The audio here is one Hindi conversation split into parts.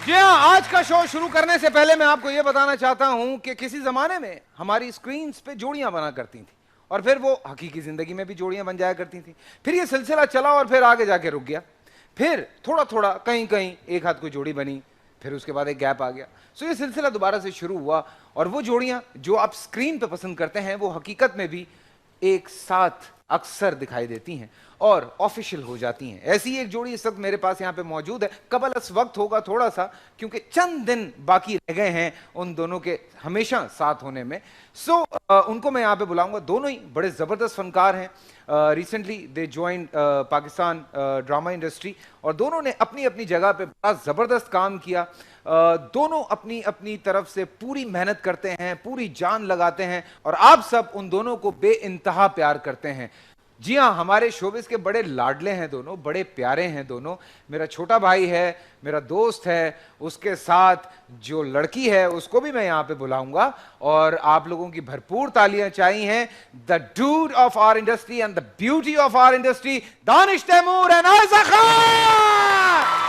जी हाँ, आज का शो शुरू करने से पहले मैं आपको यह बताना चाहता हूं कि किसी जमाने में हमारी स्क्रीन्स पे जोड़ियां बना करती थी और फिर वो हकीकी जिंदगी में भी जोड़ियां बन जाया करती थी। फिर ये सिलसिला चला और फिर आगे जाके रुक गया। फिर थोड़ा थोड़ा कहीं कहीं एक हाथ कोई जोड़ी बनी, फिर उसके बाद एक गैप आ गया। सो ये सिलसिला दोबारा से शुरू हुआ और वो जोड़ियां जो आप स्क्रीन पे पसंद करते हैं वो हकीकत में भी एक साथ अक्सर दिखाई देती हैं और ऑफिशियल हो जाती हैं। ऐसी एक जोड़ी इस वक्त मेरे पास यहाँ पे मौजूद है। कबल वक्त होगा थोड़ा सा, क्योंकि चंद दिन बाकी रह गए हैं उन दोनों के हमेशा साथ होने में। उनको मैं यहाँ पे बुलाऊंगा। दोनों ही बड़े जबरदस्त फनकार हैं। Recently they join Pakistan drama industry और दोनों ने अपनी अपनी जगह पे बड़ा जबरदस्त काम किया। दोनों अपनी अपनी तरफ से पूरी मेहनत करते हैं, पूरी जान लगाते हैं और आप सब उन दोनों को बेइंतहा प्यार करते हैं। जी हाँ, हमारे शोबिस के बड़े लाडले हैं दोनों, बड़े प्यारे हैं दोनों। मेरा छोटा भाई है, मेरा दोस्त है, उसके साथ जो लड़की है उसको भी मैं यहाँ पे बुलाऊंगा और आप लोगों की भरपूर तालियां चाहिए। The dude of our industry and the beauty of our industry, Danish Taimoor and Ayeza Khan.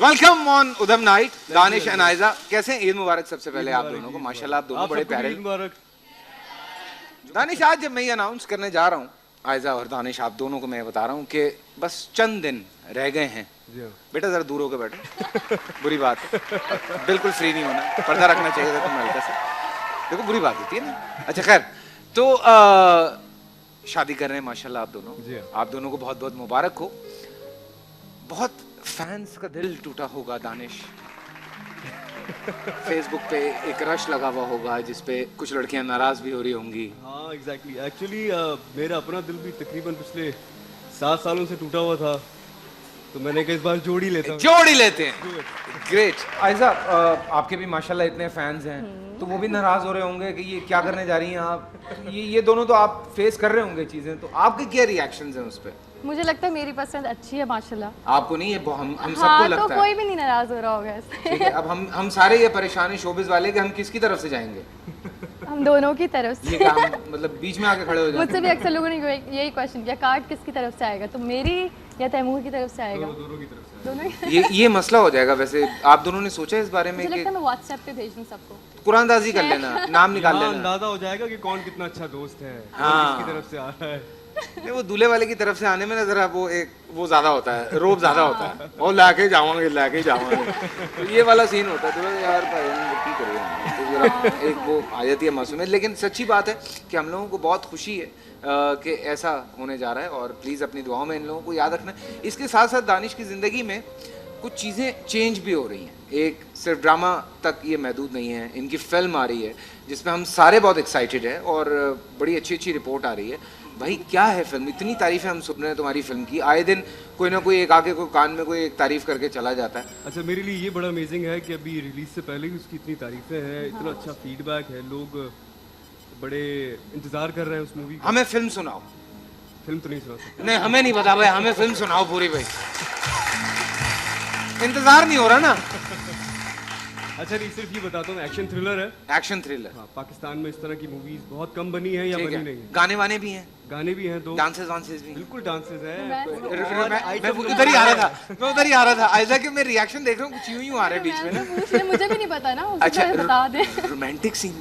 Welcome on Udham night, Danish and Ayeza. कैसे हैं? ईद मुबारक सबसे पहले आप दोनों को। माशाल्लाह आप दोनों बड़े प्यारे। दानिश, आज जब मैं ये अनाउंस करने जा रहा हूँ, आयजा और दानिश आप दोनों को मैं बता रहा हूँ कि बस चंद दिन रह गए हैं। बेटा जरा दूर होकर बैठो, बुरी बात है। बिल्कुल फ्री नहीं होना, पर्दा रखना चाहिए था तुम्हें हल्का सा। देखो बुरी बात होती है ना। अच्छा खैर, तो शादी कर रहे हैं माशाल्लाह आप दोनों। आप दोनों को बहुत बहुत मुबारक हो। बहुत फैंस का दिल टूटा होगा दानिश। फेसबुक पे एक रश लगा हुआ होगा जिसपे कुछ लड़कियां नाराज भी हो रही होंगी। हाँ एग्जैक्टली। एक्चुअली मेरा अपना दिल भी तकरीबन पिछले 7 सालों से टूटा हुआ था, तो मैंने कहा इस बार जोड़ी लेता हूं। जोड़ी लेते हैं। ग्रेट। आयजा, आपके भी माशाल्लाह इतने फैंस हैं, तो वो भी नाराज हो रहे होंगे कि ये क्या करने जा रही हैं आप। ये दोनों तो आप फेस कर रहे होंगे चीजें, तो आपके क्या रिएक्शंस हैं उस पे? मुझे लगता है मेरी पसंद अच्छी है माशाल्लाह। आपको नहीं है, हम सबको हाँ, लगता है। तो कोई भी नहीं नाराज हो रहा होगा इससे। ठीक है, अब हम सारे ये परेशान हैं शोबिस वाले कि हम किसकी तरफ से जाएंगे। हम दोनों की तरफ से। ये क्या हम मतलब बीच में आके खड़े हो जाते हैं? मुझसे भी अक्सर लोगों ने यही क्वेश्चन किया, कार्ड किसकी तरफ से आएगा, तो मेरी या तैमूर की तरफ से आएगा? दोनों की तरफ से। दोनों। ये मसला हो जाएगा। वैसे आप दोनों ने सोचा इस बारे में? मुझे लगता है मैं व्हाट्सएप पे भेज दूं सबको। कुरानदाजी कर लेना, नाम निकाल लेना, अंदाजा हो जाएगा कि कौन कितना अच्छा दोस्त है, हाँ। किसकी तरफ से आ रहा है। नहीं, वो दूल्हे वाले की तरफ से आने में ना जरा वो ज्यादा होता है, रोब ज्यादा होता है। और लाके जावांगे तो ये वाला सीन होता है। तो यार भाई की करें, तो जरा एक वो आ जाती है मासूमियत। लेकिन सच्ची बात है कि हम लोगों को बहुत खुशी है कि ऐसा होने जा रहा है और प्लीज़ अपनी दुआओं में इन लोगों को याद रखना। इसके साथ साथ दानिश की ज़िंदगी में कुछ चीज़ें चेंज भी हो रही हैं। एक सिर्फ ड्रामा तक ये महदूद नहीं है, इनकी फिल्म आ रही है जिसमें हम सारे बहुत एक्साइटेड हैं और बड़ी अच्छी अच्छी रिपोर्ट आ रही है। भाई क्या है फिल्म, इतनी तारीफें हम सुन रहे हैं तुम्हारी फिल्म की। आए दिन कोई ना कोई एक आके कोई कान में कोई एक तारीफ करके चला जाता है। अच्छा, मेरे लिए ये बड़ा अमेजिंग है कि अभी रिलीज से पहले ही उसकी इतनी तारीफें हैं, इतना अच्छा फीडबैक है, लोग बड़े इंतजार कर रहे हैं उस मूवी का। हमें फिल्म सुनाओ। फिल्म तो नहीं सुना सकते। नहीं, हमें नहीं पता भाई, हमें फिल्म सुनाओ पूरी भाई। इंतजार नहीं हो रहा ना। अच्छा नहीं, सिर्फ ये बताता हूँ, एक्शन थ्रिलर है। Action thriller. हाँ, पाकिस्तान में इस तरह की मूवीज बहुत कम बनी है या बनी नहीं है। गाने वाने भी हैं, गाने भी हैं, दो डांसेस वांसेस भी। बिल्कुल डांसेस है। मैं उधर ही आ रहा था आयजा के मैं रिएक्शन देख रहा हूँ, कुछ यूं आ रहा है बीच में ना। मुझे भी नहीं पता ना, अच्छा, बता दे। रोमांटिक सीन,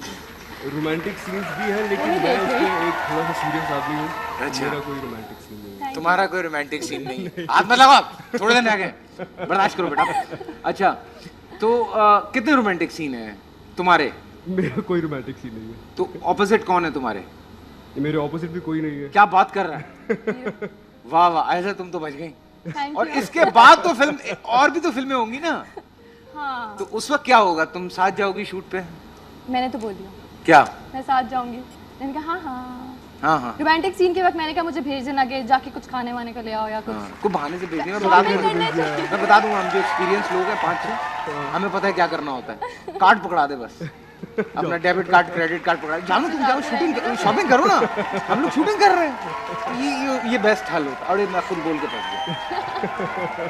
रोमांटिक सीन्स भी हैं, लेकिन मैं उसमें एक थोड़ा सा सीरियस आदमी हूँ। अच्छा। मेरा कोई रोमांटिक सीन नहीं है। तुम्हारा कोई रोमांटिक सीन नहीं है। हाथ मत लगाओ, थोड़े दिन रह गए, बर्दाश्त करो बेटा। अच्छा, तो कितने रोमांटिक सीन हैं तुम्हारे? मेरा कोई रोमांटिक सीन नहीं है। तो ऑपोजिट कौन है तुम्हारे? मेरे ऑपोजिट भी कोई नहीं है। क्या बात कर रहा है? वाह वाह, ऐसा तुम तो बच गई। Thank और you. इसके बाद तो फिल्म और भी तो फिल्में होंगी ना। हाँ, तो उस वक्त क्या होगा? तुम साथ जाओगी शूट पे? मैंने तो बोल दिया क्या? मैं साथ जाऊंगी। मैंने कहा हाँ। रोमांटिक सीन के वक्त मैंने कहा मुझे भेज देना कि जाके कुछ खाने वाने को ले आओ या कुछ। को बहाने से भेजनी, मैं बता दूंगा। हम जो एक्सपीरियंस लोग हैं 5-6, हमें पता है क्या करना होता है। कार्ड पकड़ा दे बस, अपना डेबिट कार्ड क्रेडिट कार्ड पकड़ा। जानो तुम जाओ शॉपिंग करो ना, हम लोग शूटिंग कर रहे हैं। ये बेस्ट हल होता है। और मैं खुद बोल के फंस गया।